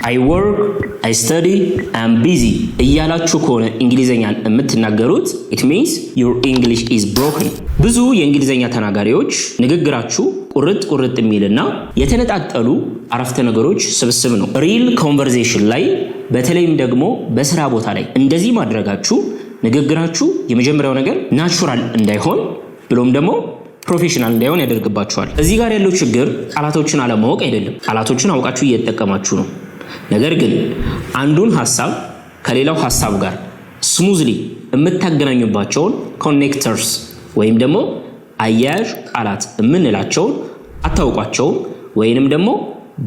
I work, I study, I'm busy እያላችሁ ከሆነ እንግሊዘኛን የምትናገሩት it means your English is broken። ብዙ የእንግሊዘኛ ተናጋሪዎች ንግግራችሁ ቁርጥ የሚልና የተነጣጠሉ አረፍተ ነገሮች ስብስብ ነው። ሪል ኮንቨርሴሽን ላይ በተለይም ደግሞ በስራ ቦታ ላይ እንደዚህ ማድረጋችሁ ንግግራችሁ የመጀመሪያው ነገር ናቹራል እንዳይሆን ብሎም ደግሞ ፕሮፌሽናል እንዳይሆን ያደርግባችኋል። እዚህ ጋር ያለው ችግር ቃላቶችን አለማወቅ አይደለም። ቃላቶችን አውቃችሁ እየተጠቀማችሁ ነው። ነገር ግን አንዱን ሐሳብ ከሌላው ሐሳብ ጋር ስሙዝሊ የምታገናኙባቸውን ኮኔክተርስ ወይም ደግሞ አያያዥ ቃላት የምንላቸውን አታውቋቸውም ወይንም ደግሞ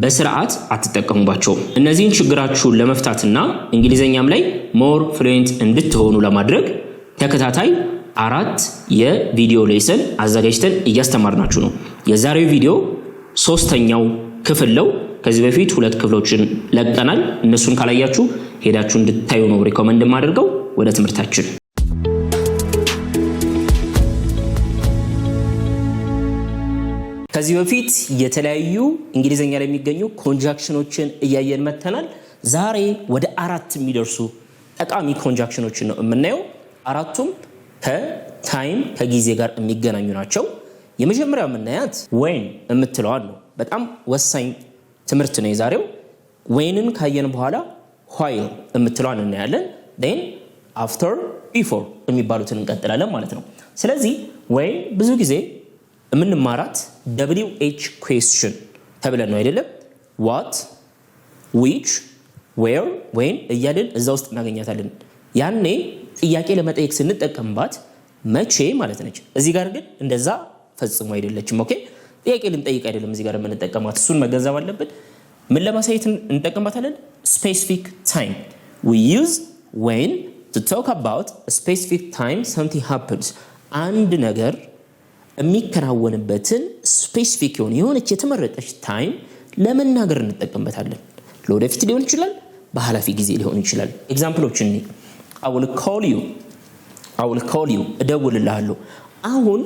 በስርዓት አትጠቀሙባቸውም። እነዚህን ችግራችሁን ለመፍታትና እንግሊዘኛም ላይ ሞር ፍሉዌንት እንድትሆኑ ለማድረግ ተከታታይ 4 የቪዲዮ ሌሰን አዘጋጅተን እያስተማርናችሁ ነው። የዛሬው ቪዲዮ 3ኛው ክፍል ነው። ከዚህ በፊት 2 ክፍሎችን ለቀናል። እነሱን ካላያችሁ ሄዳችሁ እንድታዩ ነው ሪኮመንድ ማድርገው። ወደ ትምህርታችን ከዚህ በፊት የተለያዩ እንግሊዘኛ ላይ የሚገኙ ኮንጃክሽኖችን እያየን መተናል። ዛሬ ወደ 4 የሚደርሱ ጠቃሚ ኮንጃክሽኖችን ነው የምናየው። አራቱም ከታይም ከጊዜ ጋር የሚገናኙ ናቸው። የመጀመሪያው የምናያት when የምትለዋል ነው። በጣም ወሳኝ ትምህርት ነው የዛሬው። whenን ካየን በኋላ while የምትለዋን እናያለን። then after before የሚባሉትን እንቀጥላለን ማለት ነው። ስለዚህ when ብዙ ጊዜ የምንማራት WH question ተብለን ነው አይደለም? what which where when እያልን እዛ ውስጥ እናገኛታለን። ያኔ ጥያቄ ለመጠየቅ ስንጠቀምባት መቼ ማለት ነች። እዚህ ጋር ግን እንደዛ ፈጽሞ አይደለችም። ኦኬ ጥያቄ ልንጠይቅ አይደለም እዚህ ጋር የምንጠቀማት፣ እሱን መገንዘብ አለብን። ምን ለማሳየት እንጠቀምባታለን? specific time. we use when to talk about a specific time something happens። አንድ ነገር የሚከናወንበትን ስፔሲፊክ የሆነች የተመረጠች ታይም ለመናገር እንጠቀምበታለን። ለወደፊት ሊሆን ይችላል፣ በኃላፊ ጊዜ ሊሆን ይችላል። ኤግዛምፕሎችን I will call you እደውልልሃለሁ። አሁን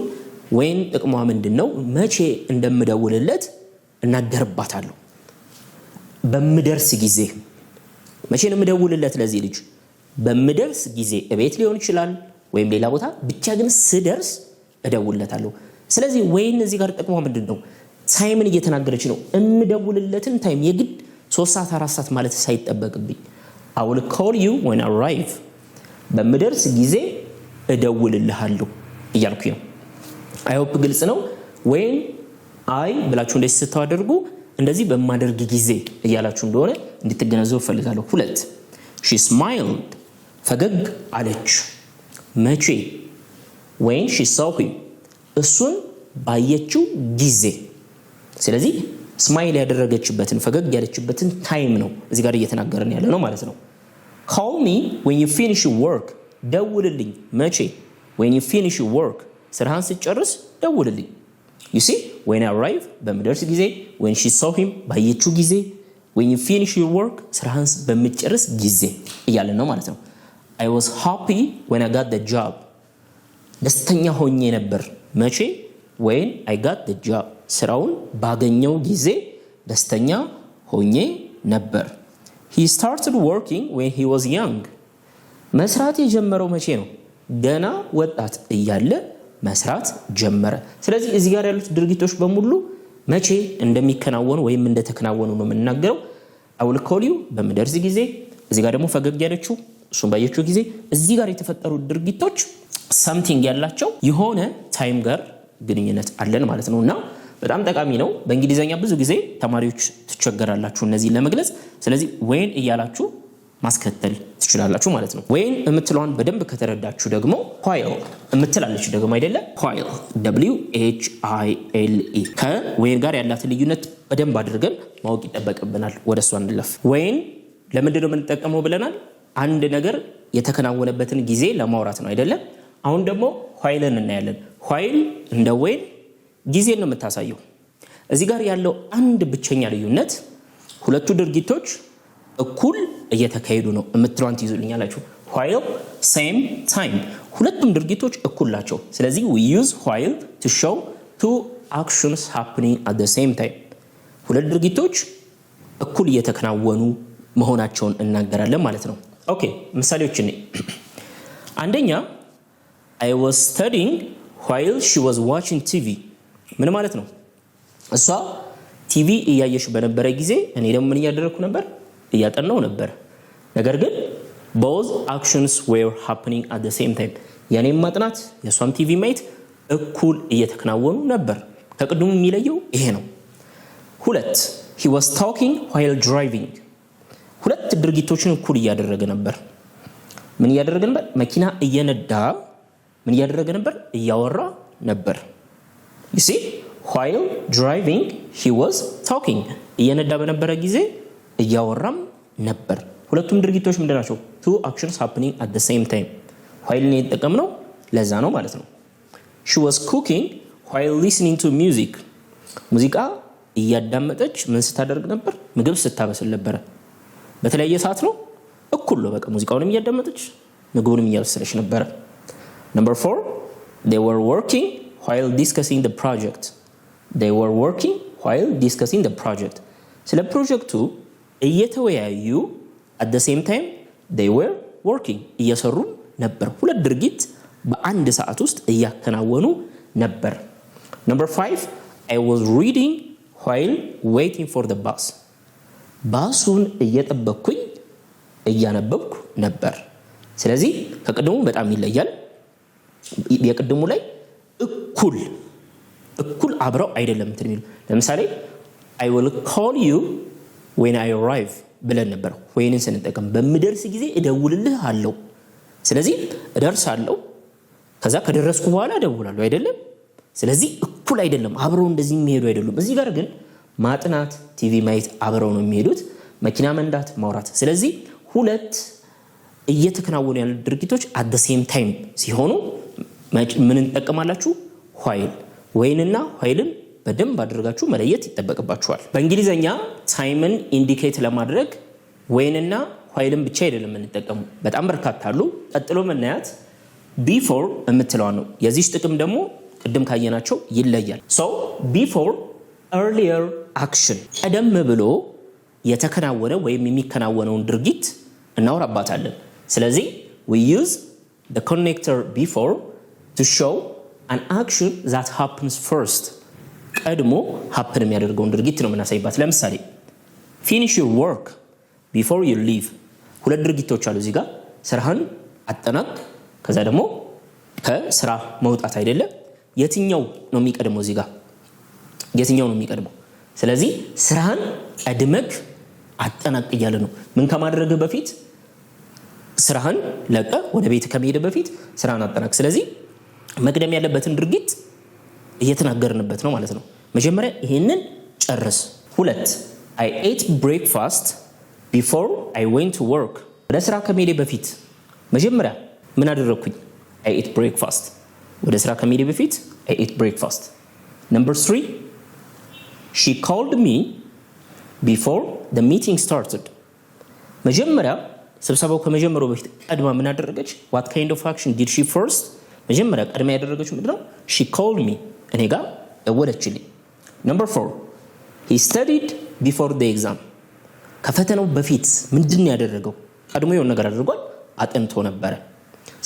when ጥቅሟ ምንድነው? መቼ እንደምደውልለት እናገርባታለሁ። በምደርስ ጊዜ መቼ ነው የምደውልለት ለዚህ ልጅ? በምደርስ ጊዜ እቤት ሊሆን ይችላል ወይም ሌላ ቦታ፣ ብቻ ግን ስደርስ እደውልለታለሁ። ስለዚህ when እዚህ ጋር ጥቅሟ ምንድነው? ታይምን እየተናገረች ነው። እምደውልለትን ታይም የግድ 3 ሰዓት 4 ሰዓት ማለት ሳይጠበቅብኝ I will call you when I arrive። በምደርስ ጊዜ እደውልልሃለሁ እያልኩ ነው። I hope ግልጽ ነው። when I ብላችሁ እንደዚህ ስታደርጉ እንደዚህ በማደርግ ጊዜ እያላችሁ እንደሆነ እንድትገነዘቡ ፈልጋለሁ። 2 she smiled ፈገግ አለች። መቼ? when she saw him እሱን ባየችው ጊዜ። ስለዚህ ስማይል ያደረገችበትን ፈገግ ያለችበትን ታይም ነው እዚህ ጋር እየተናገረን ያለ ነው ማለት ነው። call me when you finish your work ደውልልኝ። መቼ? when you finish your work ስራህን ስትጨርስ ደውልልኝ። you see when I arrive በመድረስ ጊዜ፣ when she saw him ባየችው ጊዜ፣ when you finish your work ስራህን በመጨረስ ጊዜ እያለን ነው ማለት ነው። I was happy when I got the job ደስተኛ ሆኜ ነበር። መቼ? when I got the job ስራውን ባገኘው ጊዜ ደስተኛ ሆኜ ነበር። he started working when he was young መስራት የጀመረው መቼ ነው? ገና ወጣት እያለ መስራት ጀመረ። ስለዚህ እዚህ ጋር ያሉት ድርጊቶች በሙሉ መቼ እንደሚከናወኑ ወይም እንደተከናወኑ ነው የምንናገረው። I will call you በመደርስ ጊዜ፣ እዚህ ጋር ደግሞ ፈገግ ያለችው እሱን ባየችው ጊዜ። እዚህ ጋር የተፈጠሩ ድርጊቶች something ያላቸው የሆነ ታይም ጋር ግንኙነት አለን ማለት ነውና በጣም ጠቃሚ ነው። በእንግሊዘኛ ብዙ ጊዜ ተማሪዎች ትቸገራላችሁ እነዚህን ለመግለጽ። ስለዚህ when እያላችሁ ማስከተል ትችላላችሁ ማለት ነው። when የምትለዋን በደንብ ከተረዳችሁ ደግሞ while የምትላለች ደግሞ አይደለ? while WHILE ከwhen ጋር ያላት ልዩነት በደንብ አድርገን ማወቅ ይጠበቅብናል። ወደሷ እንለፍ። when ለምንድን ነው የምንጠቀመው ብለናል? አንድ ነገር የተከናወነበትን ጊዜ ለማውራት ነው አይደለ? አሁን ደግሞ whileን እናያለን። while እንደ when ጊዜን ነው የምታሳየው። እዚህ ጋር ያለው አንድ ብቸኛ ልዩነት ሁለቱ ድርጊቶች እኩል እየተካሄዱ ነው የምትሏን ትይዙልኛላችሁ። while same time ሁለቱም ድርጊቶች እኩል ናቸው። ስለዚህ we use while to show two actions happening at the same time ሁለት ድርጊቶች እኩል እየተከናወኑ መሆናቸውን እናገራለን ማለት ነው። ኦኬ ምሳሌዎችን አንደኛ I was studying while she was watching TV ምን ማለት ነው? እሷ ቲቪ እያየሽ በነበረ ጊዜ እኔ ደግሞ ምን እያደረኩ ነበር? እያጠናው ነበር። ነገር ግን both actions were happening at the same time ያኔም ማጥናት የሷም ቲቪ ማየት እኩል እየተከናወኑ ነበር። ከቅድሙ የሚለየው ይሄ ነው። ሁለት he was talking while driving ሁለት ድርጊቶችን እኩል እያደረገ ነበር። ምን እያደረገ ነበር? መኪና እየነዳ ምን እያደረገ ነበር? እያወራ ነበር። you see while driving he was talking እየነዳ በነበረ ጊዜ እያወራም ነበር። ሁለቱም ድርጊቶች ምንድናቸው? two actions happening at the same time while ነው የተጠቀምነው ለዛ ነው ማለት ነው። she was cooking while listening to music ሙዚቃ እያዳመጠች ምን ስታደርግ ነበር? ምግብ ስታበስል ነበር። በተለያየ ሰዓት ነው እኩል ነው በቃ ሙዚቃውንም እያዳመጠች ምግቡንም እያበሰለች ነበር። number 4 they were working while discussing the project they were working while discussing the project ስለ ፕሮጀክቱ እየተወያዩ at the same time they were working እየሰሩ ነበር። ሁለት ድርጊት በአንድ ሰዓት ውስጥ እያከናወኑ ነበር። number 5 I was reading while waiting for the bus ባሱን እየጠበቅኩኝ እያነበብኩ ነበር። ስለዚህ ከቅድሙ በጣም ይለያል። የቅድሙ ላይ እኩል አብረው አይደለም እንትን የሚሉ ለምሳሌ I will call you when I arrive ብለን ነበር። ወይንን ስንጠቀም በምደርስ ጊዜ እደውልልህ አለው። ስለዚህ እደርሳለሁ ከዛ ከደረስኩ በኋላ እደውላለሁ አይደለም። ስለዚህ እኩል አይደለም፣ አብረው እንደዚህ የሚሄዱ አይደሉም። እዚህ ጋር ግን ማጥናት ቲቪ ማየት አብረው ነው የሚሄዱት፣ መኪና መንዳት ማውራት። ስለዚህ ሁለት እየተከናወኑ ያሉ ድርጊቶች at the same time ሲሆኑ ምን እንጠቀማላችሁ? while ወይንና whileን በደንብ አድርጋችሁ መለየት ይጠበቅባችኋል። በእንግሊዘኛ ታይምን ኢንዲኬት ለማድረግ ወይንና whileን ብቻ አይደለም እንጠቀሙ፣ በጣም በርካታ አሉ። ቀጥሎ መናያት before የምትለዋን ነው። የዚህ ጥቅም ደግሞ ቅድም ካየናቸው ይለያል። so before earlier action ቀደም ብሎ የተከናወነ ወይም የሚከናወነውን ድርጊት እናወራባታለን። ስለዚህ we use the connector before to show an action that happens first ቀድሞ happen የሚያደርገውን ድርጊት ነው የምናሳይባት። ለምሳሌ finish your work before you leave ሁለት ድርጊቶች አሉ እዚህ ጋር። ስራህን አጠናቅ ከዛ ደግሞ ከስራ መውጣት አይደለም። የትኛው ነው የሚቀድመው እዚህ ጋር? የትኛው ነው የሚቀድመው? ስለዚህ ስራህን ቀድመክ አጠናቅ እያለ ነው። ምን ከማድረግ በፊት? ስራህን ለቀ ወደ ቤት ከመሄድ በፊት ስራህን አጠናቅ። ስለዚህ መቅደም ያለበትን ድርጊት እየተናገርንበት ነው ማለት ነው። መጀመሪያ ይሄንን ጨርስ። ሁለት I ate breakfast before I went to work ወደ ስራ ከመሄድ በፊት መጀመሪያ ምን አደረኩኝ? I ate breakfast ወደ ስራ ከመሄድ በፊት I ate breakfast. number 3 she called me before the meeting started መጀመሪያ ስብሰባው ከመጀመሩ በፊት ቀድማ ምን አደረገች? what kind of action did she first መጀመሪያ ቀድማ ያደረገችው ምንድነው? she called me እኔ ጋር ደወለችልኝ። number 4 he studied before the exam ከፈተናው በፊት ምንድነው ያደረገው? ቀድሞ የሆነ ነገር አድርጓል፣ አጥንቶ ነበር።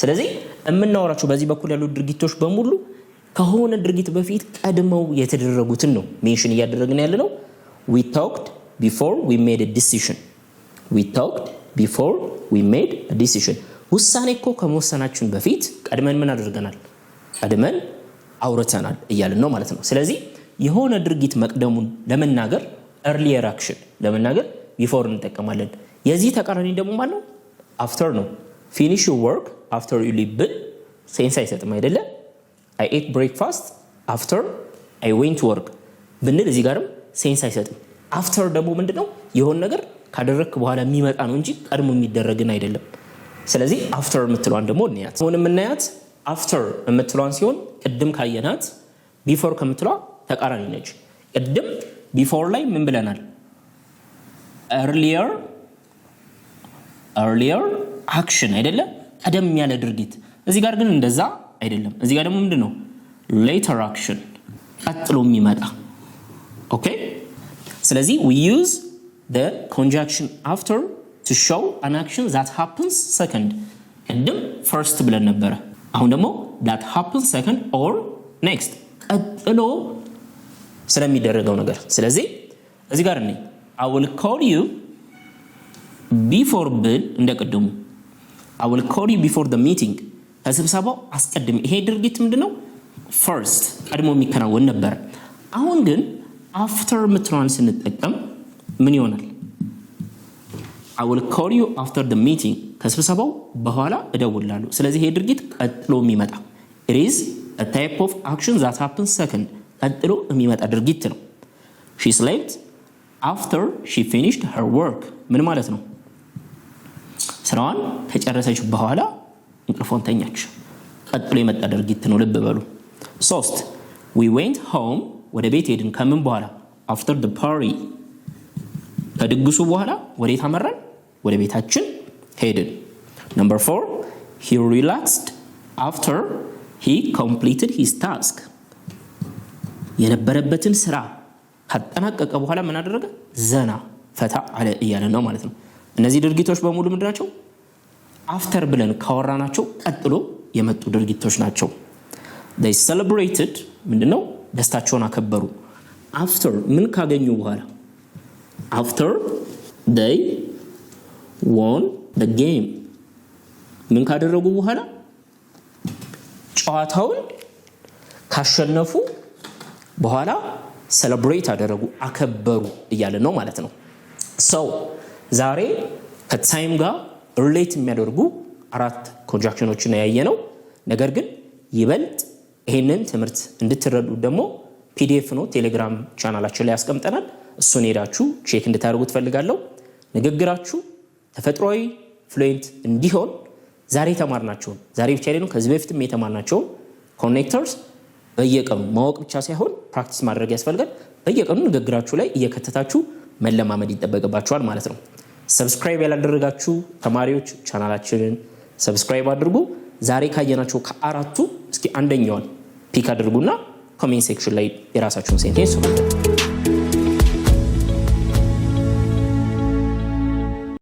ስለዚህ የምናወራቸው በዚህ በኩል ያሉ ድርጊቶች በሙሉ ከሆነ ድርጊት በፊት ቀድመው የተደረጉትን ነው ሜንሽን እያደረግን ያለነው። we talked before we made a decision we talked before we made a decision ውሳኔ እኮ ከመወሰናችን በፊት ቀድመን ምን አድርገናል? ቀድመን አውርተናል እያልን ነው ማለት ነው። ስለዚህ የሆነ ድርጊት መቅደሙን ለመናገር earlier action ለመናገር before እንጠቀማለን። የዚህ ተቃራኒ ደግሞ ማለት ነው after ነው። finish your work after you leave ብል ሴንስ አይሰጥም አይደለ? I ate breakfast after I went to work ብንል እዚህ ጋርም ሴንስ አይሰጥም። after ደግሞ ምንድነው? የሆነ ነገር ካደረክ በኋላ የሚመጣ ነው እንጂ ቀድሞ የሚደረግን አይደለም። ስለዚህ after የምትለዋን ደግሞ እንያት። አሁን የምናያት after የምትለዋን ሲሆን ቅድም ካየናት before ከምትለዋ ተቃራኒ ነች። ቅድም before ላይ ምን ብለናል? earlier action አይደለ? ቀደም ያለ ድርጊት። እዚህ ጋር ግን እንደዛ አይደለም። እዚህ ጋር ደግሞ ምንድነው? later action ቀጥሎ የሚመጣ። ኦኬ። ስለዚህ we use the conjunction after to show an action that happens second ቅድም first ብለን ነበረ አሁን ደግሞ that happens second or next ቀጥሎ ስለሚደረገው ነገር ስለዚህ እዚህ ጋር ነኝ I will call you before ብል እንደቀደሙ I will call you before the meeting ከስብሰባው አስቀድም ይሄ ድርጊት ምንድነው first ቀድሞ የሚከናወን ነበር አሁን ግን after ምትራን ስንጠቀም ምን ይሆናል I will call you after the meeting ከስብሰባው በኋላ እደውላለሁ ስለዚህ ይሄ ድርጊት ቀጥሎ የሚመጣ it is a type of action that happens second ቀጥሎ የሚመጣ ድርጊት ነው she slept after she finished her work ምን ማለት ነው ስራዋን ከጨረሰች በኋላ እንቅልፏን ተኛች ቀጥሎ የመጣ ድርጊት ነው ልብ በሉ 3 we went home ወደ ቤት ሄድን ከምን በኋላ after the party ከድግሱ በኋላ ወዴት አመራን ወደ ቤታችን ሄድን number 4 he relaxed after he completed his task የነበረበትን ስራ ካጠናቀቀ በኋላ ምን አደረገ ዘና ፈታ አለ እያለ ነው ማለት ነው እነዚህ ድርጊቶች በሙሉ ምንድናቸው after ብለን ካወራናቸው ቀጥሎ የመጡ ድርጊቶች ናቸው they celebrated ምንድነው ደስታቸውን አከበሩ after ምን ካገኙ በኋላ after they won the game ምን ካደረጉ በኋላ ጨዋታውን ካሸነፉ በኋላ celebrate አደረጉ አከበሩ እያለ ነው ማለት ነው so ዛሬ ከታይም ጋር ሪሌት የሚያደርጉ አራት ኮንጃክሽኖችን ያያየነው ነገር ግን ይበልጥ ይሄንን ትምህርት እንድትረዱ ደግሞ ፒዲኤፍ ነው ቴሌግራም ቻናላችን ላይ ያስቀምጠናል እሱን ሄዳችሁ ቼክ እንድታደርጉት ፈልጋለሁ ንግግራችሁ ተፈጥሯዊ ፍሉዌንት እንዲሆን ዛሬ ተማርናችሁ ዛሬ ብቻ አይደለም ከዚህ በፊትም የተማርናችሁ ኮኔክተርስ በየቀኑ ማወቅ ብቻ ሳይሆን ፕራክቲስ ማድረግ ያስፈልጋል በየቀኑ ንግግራችሁ ላይ እየከተታችሁ መለማመድ ይጠበቅባችኋል ማለት ነው ሰብስክራይብ ያላደረጋችሁ ተማሪዎች ቻናላችንን ሰብስክራይብ አድርጉ ዛሬ ካየናችሁ ከአራቱ እስኪ አንደኛውን ፒክ አድርጉና ኮሜንት ሴክሽን ላይ የራሳችሁን ሴንቴንስ